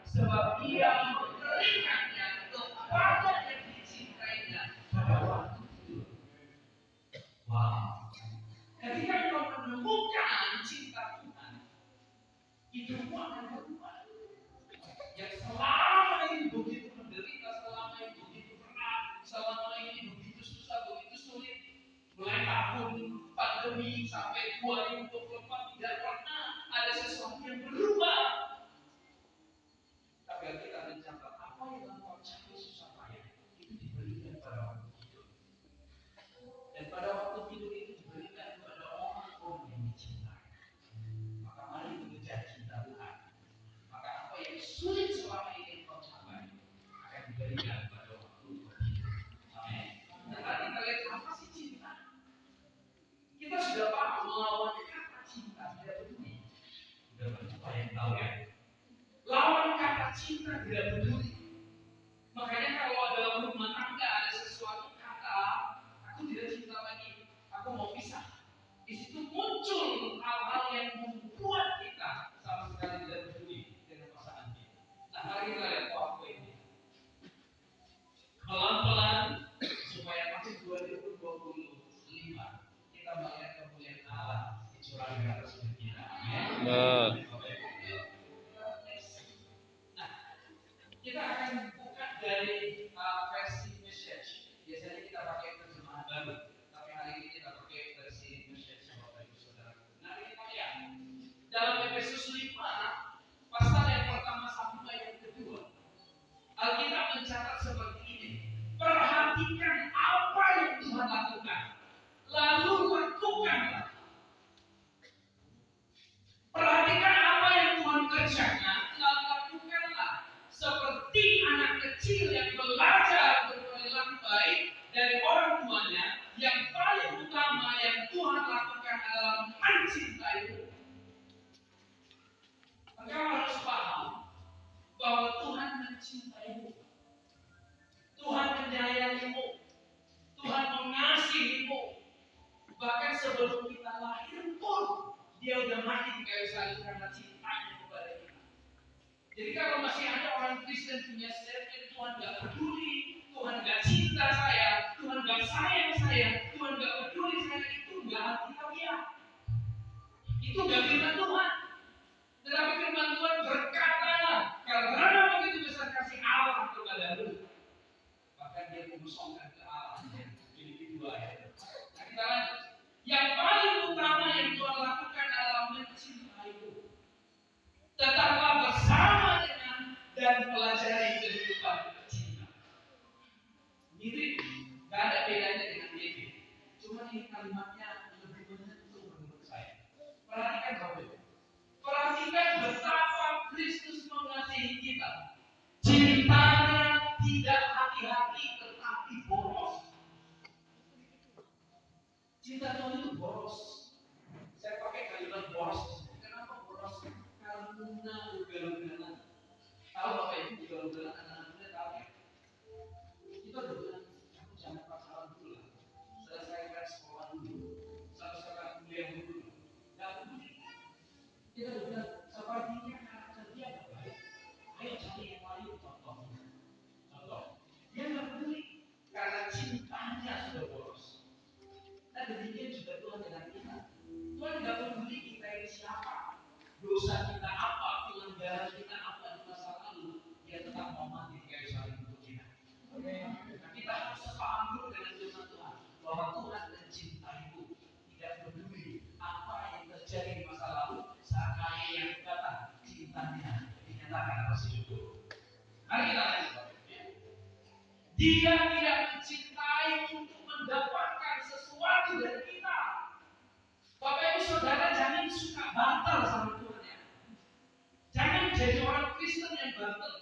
sebab Ia memberikannya kepada yang dicintainya pada waktu itu. Wow. Ketika kau menemukan cinta Tuhan, hidupmu akan berubah. Yang selama ini begitu menderita, selama ini begitu berat, selama ini begitu susah, begitu sulit, mulai tahun pandemi sampai 2024 tidak pernah ada sesuatu yang berubah. Tapi kita mencatat apa yang kau cari susah payah itu diberikan pada waktu hidup, dan pada waktu hidup itu diberikan kepada orang-orang yang dicintai. Maka mari mengejar cinta Tuhan. Maka apa yang sulit selama ini kau capai akan diberikan pada waktu hidup. Amin. Nah, tadi kita lihat apa sih cinta? Kita sudah paham melawan kata cinta tidak peduli. Sudah banyak yang tahu ya. Lawan kata cinta tidak peduli. Makanya kalau dalam rumah tangga ada sesuatu kata, aku tidak cinta lagi, aku mau pisah. Di situ muncul hal-hal yang membuat kita sama sekali tidak peduli dengan pasangan kita. Nah, mari kita lihat apa ini. Pelan-pelan supaya masih 2025 kita melihat kemuliaan Allah dicurahkan di atas hidup kita. Amin. Nah, kita akan buka dari versi message. Biasanya kita pakai terjemahan baru, tapi hari ini kita pakai versi message, Bapak Ibu Saudara. Nah, kita lihat dalam Efesus 5 pasal yang pertama sampai yang kedua, Alkitab mencatat seperti ini. Perhatikan apa yang Tuhan lakukan, lalu lakukanlah. Perhatikan apa yang Tuhan kerjakan, lalu lakukanlah. Seperti anak kecil yang belajar berperilaku baik dari orang tuanya, yang paling utama yang Tuhan lakukan adalah mencintaimu. Engkau harus paham bahwa Tuhan mencintaimu. Tuhan menyayangimu. Tuhan mengasihimu. Bahkan sebelum kita lahir pun Dia udah mati di kayu salib karena cintanya kepada kita. Jadi kalau masih ada orang Kristen punya statement Tuhan gak peduli, Tuhan gak cinta saya, Tuhan gak sayang saya, Tuhan gak peduli saya, itu gak Alkitabiah. Itu gak firman Tuhan. Tetapi firman Tuhan berkata, karena begitu besar kasih Allah kepadamu, bahkan Dia mengusungkan ke Allah. Filipi 2 ayat. Nah, kita lanjut. Yang paling utama yang Tuhan lakukan adalah mencintaimu. Tetaplah bersama dengan dan pelajari kehidupan cinta. Mirip, gak ada bedanya dengan David. Cuma ini kalimatnya lebih menyentuh menurut saya. Perhatikan Bapak Ibu. Perhatikan betapa Kristus mengasihi kita. Cintanya tidak hati-hati tetapi boros. Cinta Tuhan itu boros. Saya pakai kalimat boros. Kenapa boros? Karena ugal-ugalan. Tahu Bapak Ibu ugal-ugalan anak-anak muda tahu ya? Kita udah bilang, aku jangan pacaran dulu lah. Selesaikan sekolah dulu. Selesaikan kuliah dulu. Gak peduli. Kita udah bilang, sepertinya karakter dia gak baik. Ayo cari yang lain, contoh. Dia gak peduli. Karena cintanya sudah boros. Dan demikian juga Tuhan dengan kita. Tuhan tidak peduli kita ini siapa, dosa kita apa, pelanggaran kita apa di masa lalu, Dia tetap mau mati di kayu salib untuk kita. Nah, kita harus sepaham dulu dengan firman Tuhan bahwa Tuhan mencintaimu, tidak peduli apa yang terjadi di masa lalu. Saat hari yang datang, cintanya dinyatakan atas hidupku. Mari kita lanjut. Dia tidak mencintai untuk mendapatkan sesuatu dari kita. Bapak Ibu Saudara, jangan suka bantal sama Tuhan ya. Jangan jadi orang Kristen yang bantal.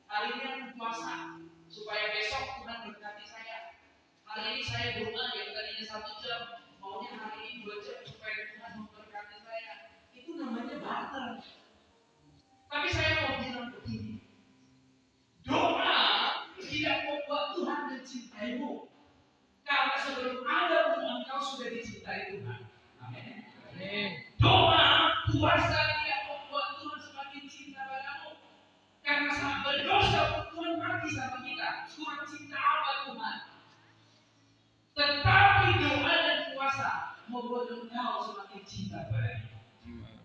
Hari ini aku puasa supaya besok Tuhan berkati saya. Hari ini saya berdoa yang tadinya 1 jam, maunya hari ini 2 jam supaya Tuhan memberkati saya. Itu namanya bantal. Tapi saya mau bilang begini. Doa tidak membuat Tuhan mencintaimu. Karena sebelum ada pun engkau sudah dicintai Tuhan. Amin. Doa, puasa tidak membuat Tuhan semakin cinta padamu. Karena mengerti sama kita surat cinta apa Tuhan. Tetapi doa dan puasa membuat engkau semakin cinta pada Dia.